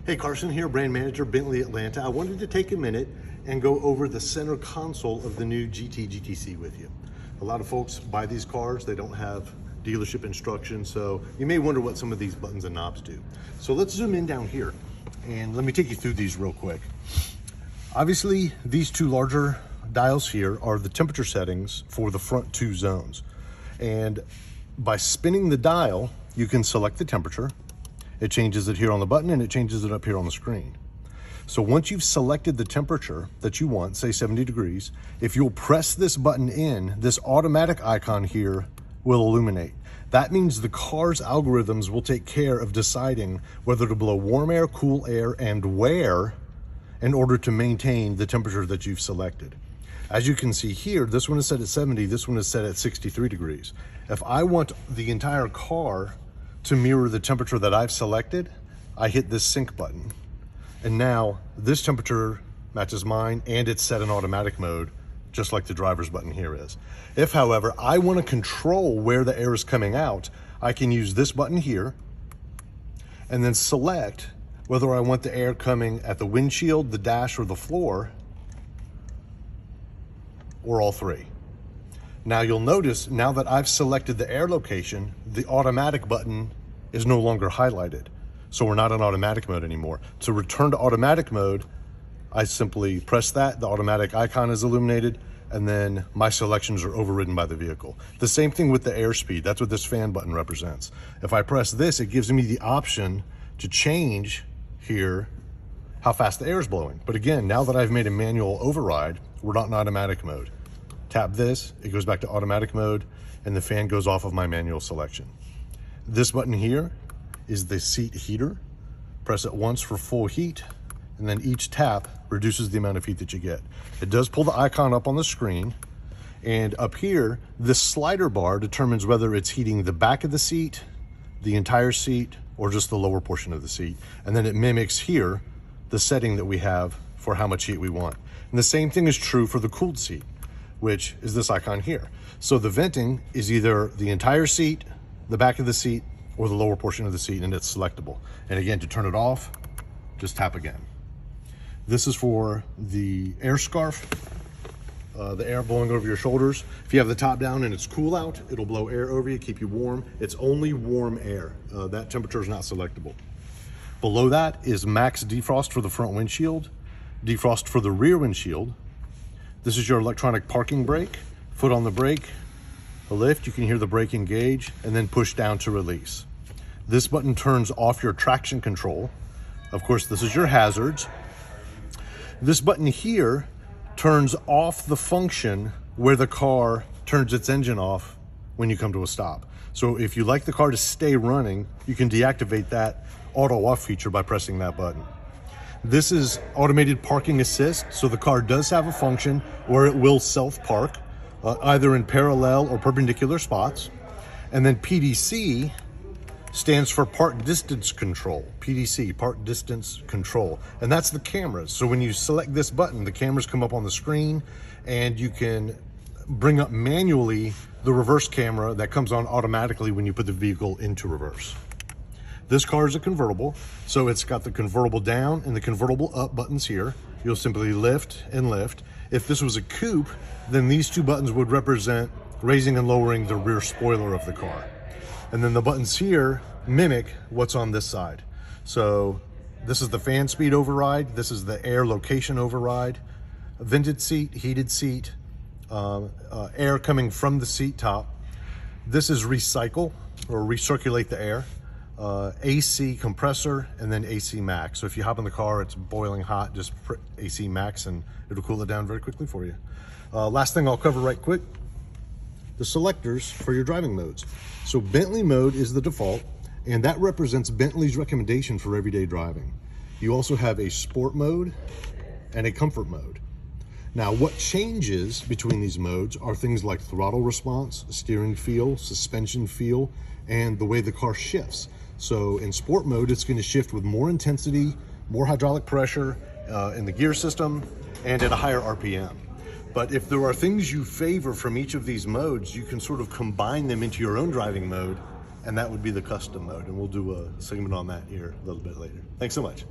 Hey, Carson here, brand manager, Bentley Atlanta. I wanted to take a minute and go over the center console of the new GT GTC with you. A lot of folks buy these cars, they don't have dealership instructions, so you may wonder what some of these buttons and knobs do. So let's zoom in down here and let me take you through these real quick. Obviously, these two larger dials here are the temperature settings for the front two zones. And by spinning the dial, you can select the temperature. It changes it here on the button and it changes it up here on the screen. So once you've selected the temperature that you want, say 70 degrees, if you'll press this button in, this automatic icon here will illuminate. That means the car's algorithms will take care of deciding whether to blow warm air, cool air, and where in order to maintain the temperature that you've selected. As you can see here, this one is set at 70, this one is set at 63 degrees. If I want the entire car to mirror the temperature that I've selected, I hit this sync button. And now this temperature matches mine and it's set in automatic mode, just like the driver's button here is. If, however, I want to control where the air is coming out, I can use this button here and then select whether I want the air coming at the windshield, the dash, or the floor, or all three. Now you'll notice, now that I've selected the air location, the automatic button is no longer highlighted. So we're not in automatic mode anymore. To return to automatic mode, I simply press that, the automatic icon is illuminated, and then my selections are overridden by the vehicle. The same thing with the airspeed, that's what this fan button represents. If I press this, it gives me the option to change here how fast the air is blowing. But again, now that I've made a manual override, we're not in automatic mode. Tap this, it goes back to automatic mode, and the fan goes off of my manual selection. This button here is the seat heater. Press it once for full heat, and then each tap reduces the amount of heat that you get. It does pull the icon up on the screen, and up here, this slider bar determines whether it's heating the back of the seat, the entire seat, or just the lower portion of the seat. And then it mimics here the setting that we have for how much heat we want. And the same thing is true for the cooled seat, which is this icon here. So the venting is either the entire seat, the back of the seat, or the lower portion of the seat, and it's selectable. And again, to turn it off, just tap again. This is for the air scarf, the air blowing over your shoulders. If you have the top down and it's cool out, it'll blow air over you, keep you warm. It's only warm air. That temperature is not selectable. Below that is max defrost for the front windshield, defrost for the rear windshield. This is your electronic parking brake. Foot on the brake, a lift, you can hear the brake engage, and then push down to release. This button turns off your traction control. Of course, this is your hazards. This button here turns off the function where the car turns its engine off when you come to a stop. So if you like the car to stay running, you can deactivate that auto off feature by pressing that button. This is automated parking assist, so the car does have a function where it will self-park, either in parallel or perpendicular spots. And then PDC stands for park distance control. PDC, park distance control. And that's the cameras. So when you select this button, the cameras come up on the screen and you can bring up manually the reverse camera that comes on automatically when you put the vehicle into reverse. This car is a convertible, so it's got the convertible down and the convertible up buttons here. You'll simply lift and lift. If this was a coupe, then these two buttons would represent raising and lowering the rear spoiler of the car. And then the buttons here mimic what's on this side. So this is the fan speed override. This is the air location override. Vented seat, heated seat, air coming from the seat top. This is recycle or recirculate the air. AC compressor, and then AC max. So if you hop in the car, it's boiling hot, just put AC max and it'll cool it down very quickly for you. Last thing I'll cover right quick, the selectors for your driving modes. So Bentley mode is the default, and that represents Bentley's recommendation for everyday driving. You also have a sport mode and a comfort mode. Now, what changes between these modes are things like throttle response, steering feel, suspension feel, and the way the car shifts. So in sport mode, it's going to shift with more intensity, more hydraulic pressure in the gear system, and at a higher RPM. But if there are things you favor from each of these modes, you can sort of combine them into your own driving mode, and that would be the custom mode. And we'll do a segment on that here a little bit later. Thanks so much.